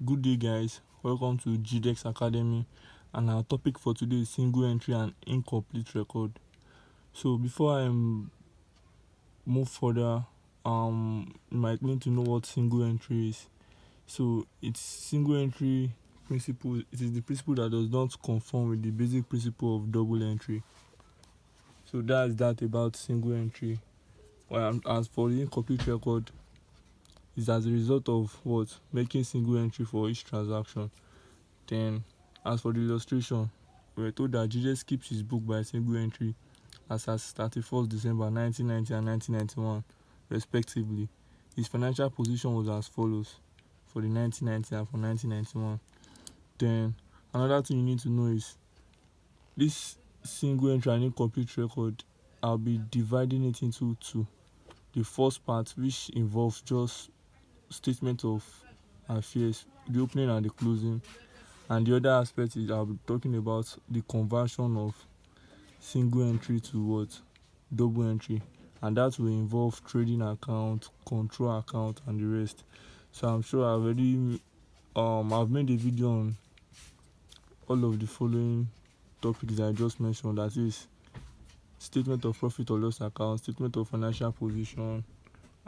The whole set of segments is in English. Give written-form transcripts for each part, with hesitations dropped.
Good day, guys. Welcome to GDEX Academy, and our topic for today is single entry and incomplete record. So, before I move further, you might need to know what single entry is. So, it's single entry principle. It is the principle that does not conform with the basic principle of double entry. So, that's that about single entry. Well, as for the incomplete record, is as a result of what making single entry for each transaction. Then, as for the illustration, we were told that Jesus keeps his book by single entry as at 31st December 1990 and 1991, respectively. His financial position was as follows for the 1990 and for 1991. Then, another thing you need to know is this single entry and incomplete record, I'll be dividing it into two. The first part, which involves just statement of affairs, the opening and the closing, and the other aspect is I'll be talking about the conversion of single entry to what double entry, and that will involve trading account, control account, and the rest. So I'm sure I've made a video on all of the following topics I just mentioned, that is statement of profit or loss account, statement of financial position,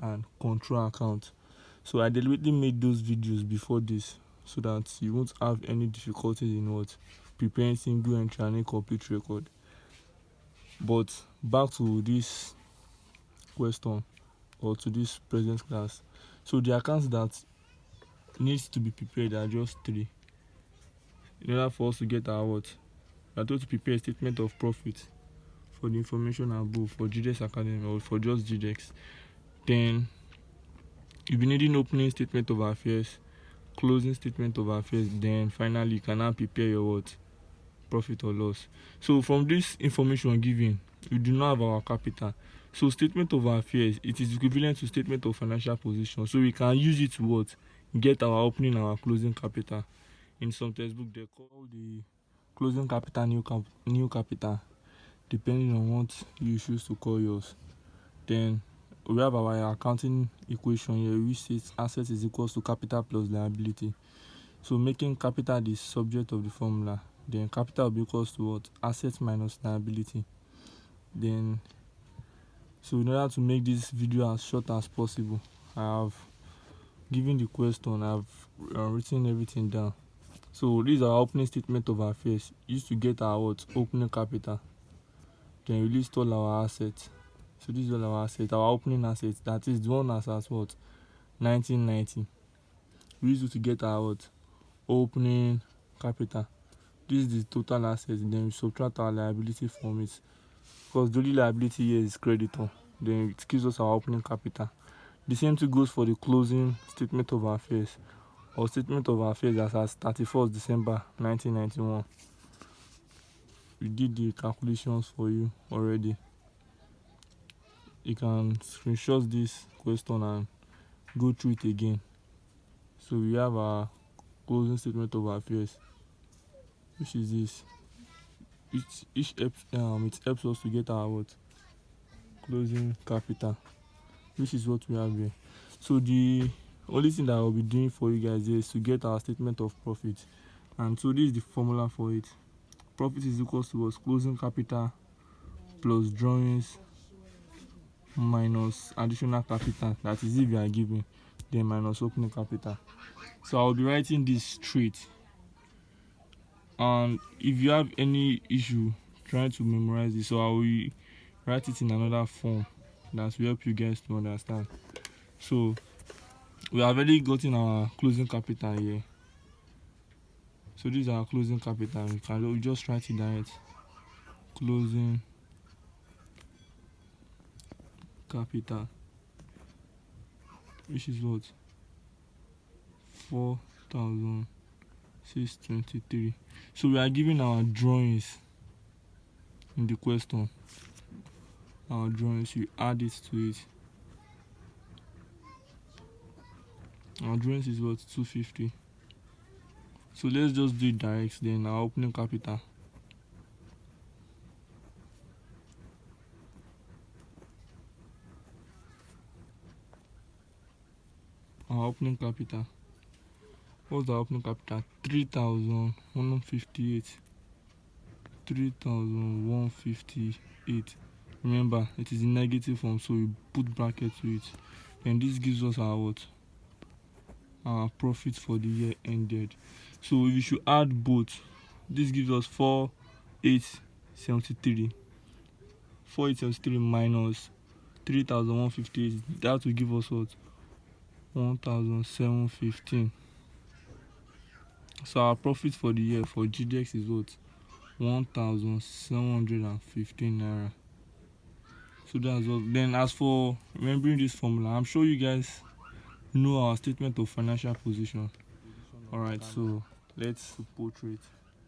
and control account. So I deliberately made those videos before this so that you won't have any difficulties in what preparing single entry and incomplete record. But back to this question, or to this present class. So the accounts that needs to be prepared are just three. In order for us to get our what, we are told to prepare a statement of profit for the information above for GDEX Academy or for just GDEX. Then you'll be needing opening statement of affairs, closing statement of affairs. Then finally you can now prepare your what, profit or loss. So from this information given, we do not have our capital. So statement of affairs, it is equivalent to statement of financial position. So we can use it to what, get our opening and our closing capital. In some textbook they call the closing capital new capital, depending on what you choose to call yours. Then we have our accounting equation here, which says asset is equals to capital plus liability. So making capital the subject of the formula, then capital will be equals to what, assets minus liability. Then, so in order to make this video as short as possible, I have given the question, I've written everything down. So this is our opening statement of affairs, used to get our what, opening capital. Then we list all our assets. So this is all our assets, our opening assets, that is the one as at what, 1990. We used to get our what, opening capital. This is the total assets. Then we subtract our liability from it, because the only liability here is creditor. Then it gives us our opening capital. The same thing goes for the closing statement of affairs, or statement of affairs as at 31st December 1991. We did the calculations for you already. You can screenshot this question and go through it again. So we have our closing statement of affairs, which is this. It helps us to get our what, closing capital, which is what we have here. So the only thing that I'll be doing for you guys is to get our statement of profit, and so this is the formula for it. Profit is equals to what, closing capital plus drawings minus additional capital, that is if you are given, then minus opening capital. So I'll be writing this straight, and if you have any issue trying to memorize this, so I will write it in another form that will help you guys to understand. So we have already gotten our closing capital here. So this is our closing capital. We just write it down. Closing capital, which is what, 4,623. So we are giving our drawings in the question. Our drawings, you add it to it. Our drawings is what, 250. So let's just do it direct. Then our opening capital, our opening capital What's our opening capital? 3,158. 3,158. Remember, it is in negative form, so we put bracket to it. Then this gives us our what? Our profit for the year ended. So if you should add both, this gives us 4,873. 4,873 minus 3,158. That will give us what? 1,715. So our profit for the year for GDX is what? 1,715 naira. So that's what. Then as for remembering this formula, I'm sure you guys know our statement of financial position. Alright, so let's portrait.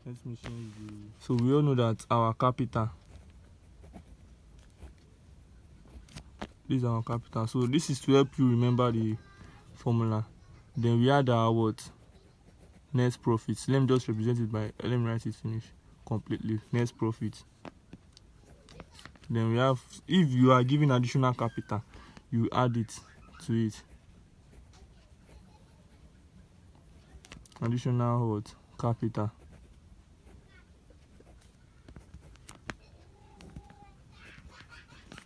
Let me change the. So we all know that our capital. This is our capital. So this is to help you remember the formula. Then we add our what? Net profits. Let me just represent it by. Let me write it finish completely. Net profit. Then we have, if you are given additional capital, you add it to it. Additional what? Capital.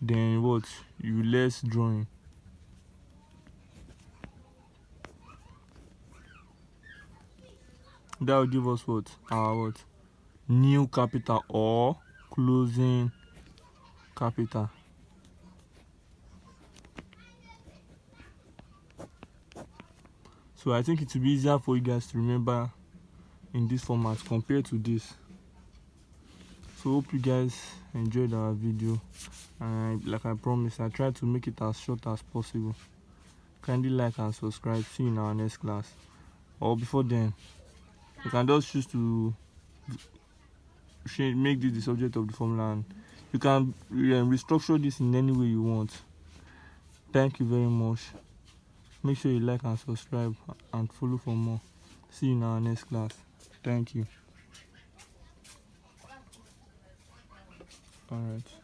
Then what? You less drawing. That will give us what? Our what? New capital or closing capital. So I think it will be easier for you guys to remember in this format compared to this. So hope you guys enjoyed our video, and like I promised, I tried to make it as short as possible. Kindly like and subscribe. See you in our next class, or before then you can just choose to make this the subject of the formula, and you can restructure this in any way you want. Thank you very much. Make sure you like and subscribe and follow for more. See you in our next class. Thank you. All right.